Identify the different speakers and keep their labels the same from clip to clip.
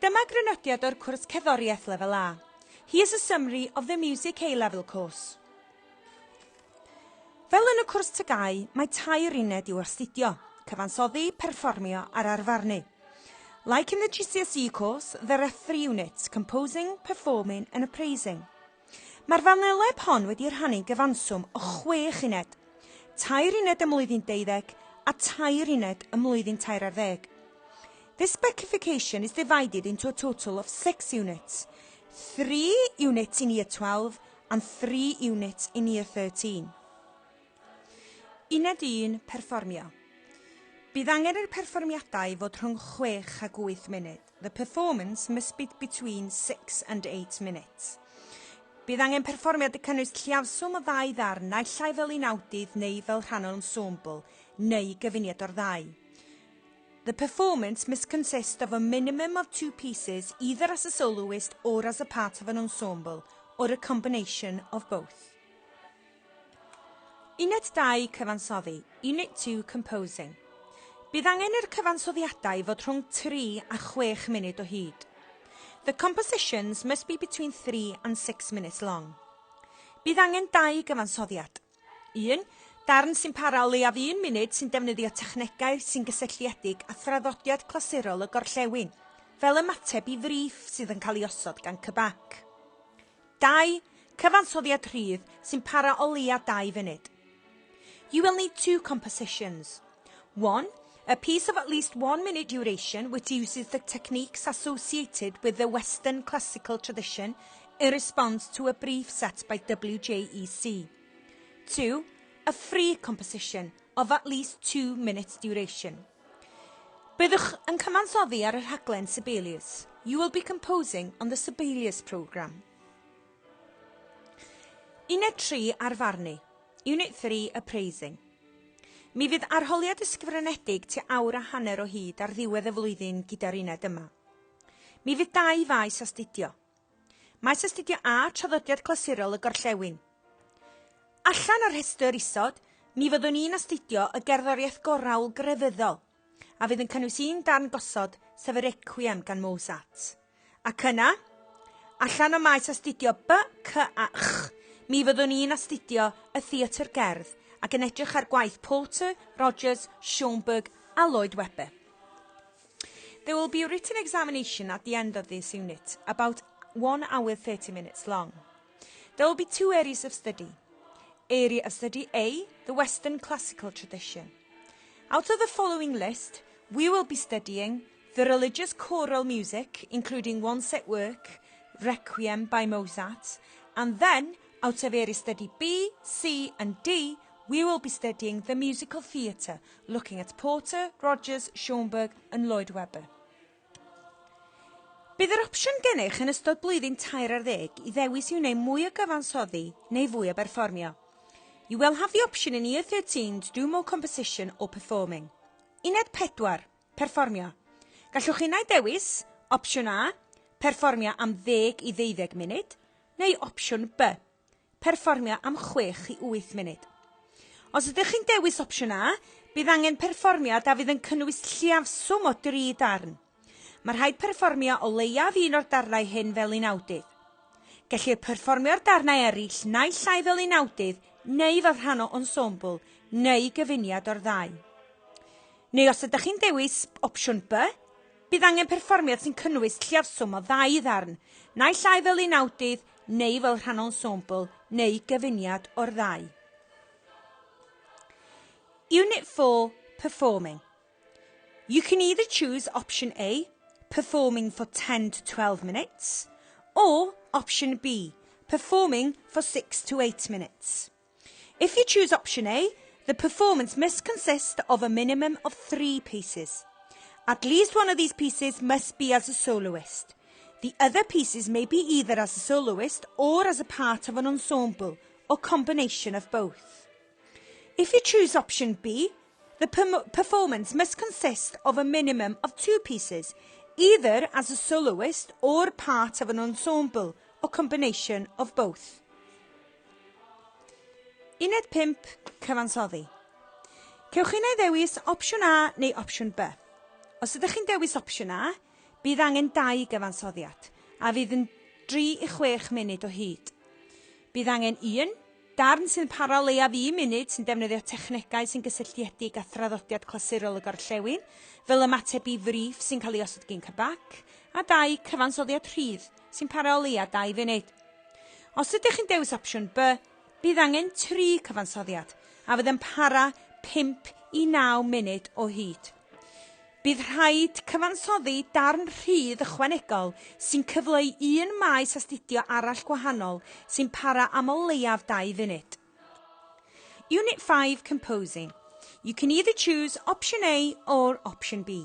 Speaker 1: Dyma grynodiad o'r cwrs Cerddoriaeth Lefel A. Here's a summary of the Music A-Level course. Fel yn y cwrs tygau, mae tair uned i'w astudio, cyfansoddi, perfformio a'r arfarnu. Like in the GCSE course, there are 3 units, composing, performing and appraising. Mae'r fanyleb hon wedi'i rhannu'n gyfanswm o 6 uned, tair uned ym mlwyddyn 12 a tair uned ym mlwyddyn 13. This specification is divided into a total of 6 units, 3 units in Year 12 and 3 units in Year 13. Uned 1, perfformio. Bydd angen yr perfformiadau fod rhwng 6 ac 8 munud. The performance must be between 6 and 8 minutes. Bydd angen perfformiad y cynnwys lliafswm o 2 ddarn, naill ai fel unawdydd neu fel rhan o'n ensemble, neu gyfuniad o'r 2. The performance must consist of a minimum of 2 pieces, either as a soloist or as a part of an ensemble, or a combination of both. Uned 2, cyfansoddi. Unit 2, composing. Bydd angen yr cyfansoddiadau fod rhwng 3 a 6 munud o hyd. The compositions must be between 3 and 6 minutes long. Bydd angen 2 gyfansoddiad. 1. Darn sy'n para o leiaf 1 munud sy'n defnyddio technegau sy'n gysylltiedig a thraddodiad clasurol y gorllewin, fel ymateb i frîff sydd yn cael ei osod gan cybac. 2. Cyfansoddiad rhydd sy'n para o leia 2 funud. You will need 2 compositions. 1. A piece of at least 1 minute duration which uses the techniques associated with the Western classical tradition in response to a brief set by YDC. 2. A free composition of at least 2 minutes duration. Byddwch yn cyfansoddi ar y rhaglen Sibelius. You will be composing on the Sibelius programme. Uned 3, arfarnu. Unit 3, appraising. Mi fydd arholiad ysgrifenedig tua awr a hanner o hyd ar ddiwedd y flwyddyn gyda'r uned yma. Mi fydd 2 faes astudio. Maes astudio A, traddodiad clasurol y gorllewin. Allan o'r rhestr isod, mi fyddwn ni'n astudio y gerddoriaeth gorawl grefyddol, a fydd yn cynnwys 1 darn gosod sef y Requiem gan Mozart. Ac yna, allan o maes astudio B, C a Ch, mi fyddwn ni'n astudio y theatr gerdd ac yn edrych ar gwaith Porter, Rogers, Schoenberg a Lloyd Webber. There will be a written examination at the end of this unit, about 1 hour 30 minutes long. There will be 2 areas of study. Area of study A, the Western classical tradition. Out of the following list, we will be studying the religious choral music, including one set work, Requiem by Mozart, and then, out of area study B, C and D, we will be studying the musical theatre, looking at Porter, Rogers, Schoenberg and Lloyd Webber. Bydd yr opsiwn gennych yn ystod blwyddyn 13 i ddewis i'w wneud mwy o gyfansoddi neu fwy o berfformio. You will have the option in Year 13 to do more composition or performing. Uned 4, perfformio. Gallwch chi wneud dewis, opsiwn A, perfformio am 10 i 12 munud, neu opsiwn B, perfformio am 6 i 8 munud. Os ydych chi'n dewis opsiwn A, bydd angen perfformiad a fydd yn cynnwys lliafswm o 3 darn. Mae rhaid perfformio o leiaf 1 o'r darnau hyn fel unawdydd. Gellir perfformio'r darnau eraill naill llai fel unawdydd neu fel rhan o ensemble, neu gyfuniad o'r 2. Neu os ydych chi'n dewis opsiwn B, bydd angen perfformiad sy'n cynnwys lliafswm o 2 ddarn, naill llai fel unawdydd, neu fel rhan o ensemble, neu gyfuniad o'r 2. Unit 4, performing. You can either choose option A, performing for 10 to 12 minutes, or option B, performing for 6 to 8 minutes. If you choose option A, the performance must consist of a minimum of 3 pieces. At least one of these pieces must be as a soloist. The other pieces may be either as a soloist or as a part of an ensemble, or combination of both. If you choose option B, the performance must consist of a minimum of 2 pieces, either as a soloist or part of an ensemble, or combination of both. Uned 5, cyfansoddi. Cewch chi neu ddewis opsiwn A neu opsiwn B. Os ydych chi'n dewis opsiwn A, Bydd angen 2 gyfansoddiad, a fydd yn 3 i 6 munud o hyd. Bydd angen 1 darn sy'n para o leiaf 1 munud sy'n defnyddio technegau sy'n gysylltiedig â thraddodiad clasurol y gorllewin, fel ymateb i frîff sy'n cael ei osod gyn cybac, a 2 cyfansoddiad rhydd sy'n para o leiaf 2 funud. Os ydych chi'n dewis opsiwn B, bydd angen 3 cyfansoddiad, a fydd yn para 5 i 9 munud o hyd. Bydd rhaid cyfansoddi darn rhydd ychwanegol sy'n cyfleu 1 maes astudio arall gwahanol sy'n para am o leiaf 2 funud. Unit 5 Composing. You can either choose option A or option B.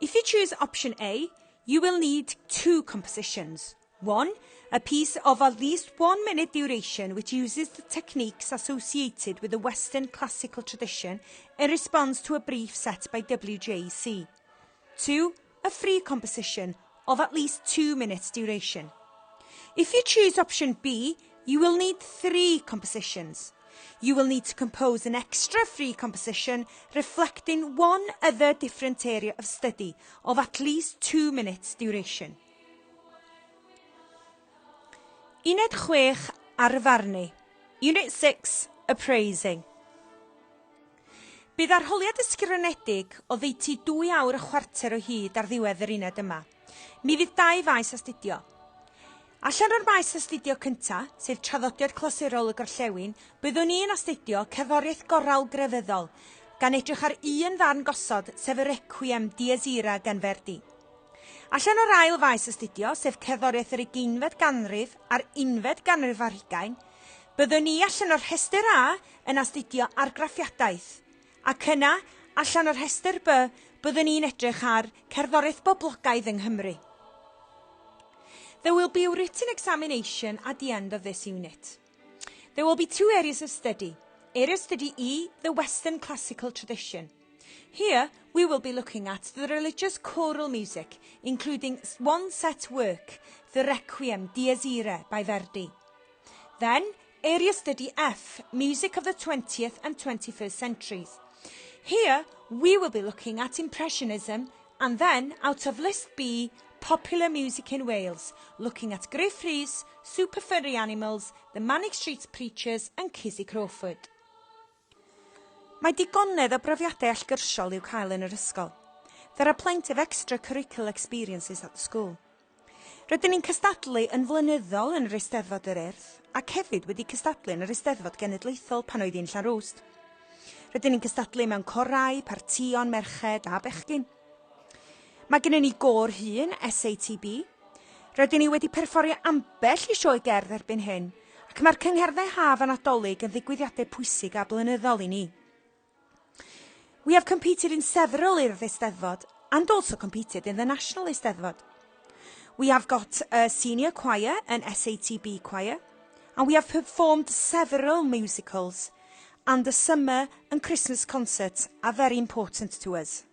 Speaker 1: If you choose option A, you will need 2 compositions. 1, a piece of at least 1 minute duration which uses the techniques associated with the Western classical tradition in response to a brief set by YDC. 2, a free composition of at least 2 minutes duration. If you choose option B, you will need 3 compositions. You will need to compose an extra free composition reflecting one other different area of study of at least 2 minutes duration. Unit 6 Arfarnu. Unit 6 Appraising. Bydd arholiad ysgrifenedig o ddeutu 2 awr a chwarter o hyd ar ddiwedd yr uned yma. Mi fydd 2 faes astudio. Allan o'r maes astudio cyntaf, sef traddodiad clasurol y gorllewin, byddwn ni'n astudio cerddoriaeth goral grefyddol, gan edrych ar 1 ddarn gosod sef y Requiem Dies Irae gan Verdi. Allan o'r ail faes astudio, sef cerddoriaeth yr 20fed ganrif a'r 11fed ganrif ar 20, byddwn ni allan o'r rhestr A yn astudio argraffiadaeth, ac yna, allan o'r rhestr B, byddwn ni'n edrych ar cerddoriaeth boblogaidd yng Nghymru. There will be a written examination at the end of this unit. There will be 2 areas of study. Area Study E, the Western classical tradition. Here, we will be looking at the religious choral music, including 1 set work, the Requiem Dies Irae by Verdi. Then, Area Study F, music of the 20th and 21st centuries. Here, we will be looking at Impressionism, and then, out of List B, Popular Music in Wales, looking at Gruff Rhys, Super Furry Animals, the Manic Street Preachers and Cizzy Crawford. Mae digonedd o brofiadau allgyrsiol i'w cael yn yr ysgol. There are plenty of extracurricular experiences at the school. Rydyn ni'n cystadlu yn flynyddol yn yr Eisteddfod yr Urdd, ac hefyd wedi cystadlu yn yr Eisteddfod Genedlaethol pan oedd hi'n Llanrwst. Rydyn ni'n cystadlu mewn corau, partion, merched a bechgyn. Mae gennym ni gôr hun, SATB. Rydyn ni wedi perfformio ambell i sioe gerdd erbyn hyn, ac mae'r cyngherddau haf a Nadolig yn ddigwyddiadau pwysig a blynyddol i ni. We have competed in several Urdd Eisteddfod and also competed in the National Eisteddfod. We have got a senior choir, an SATB choir, and we have performed several musicals, and the summer and Christmas concerts are very important to us.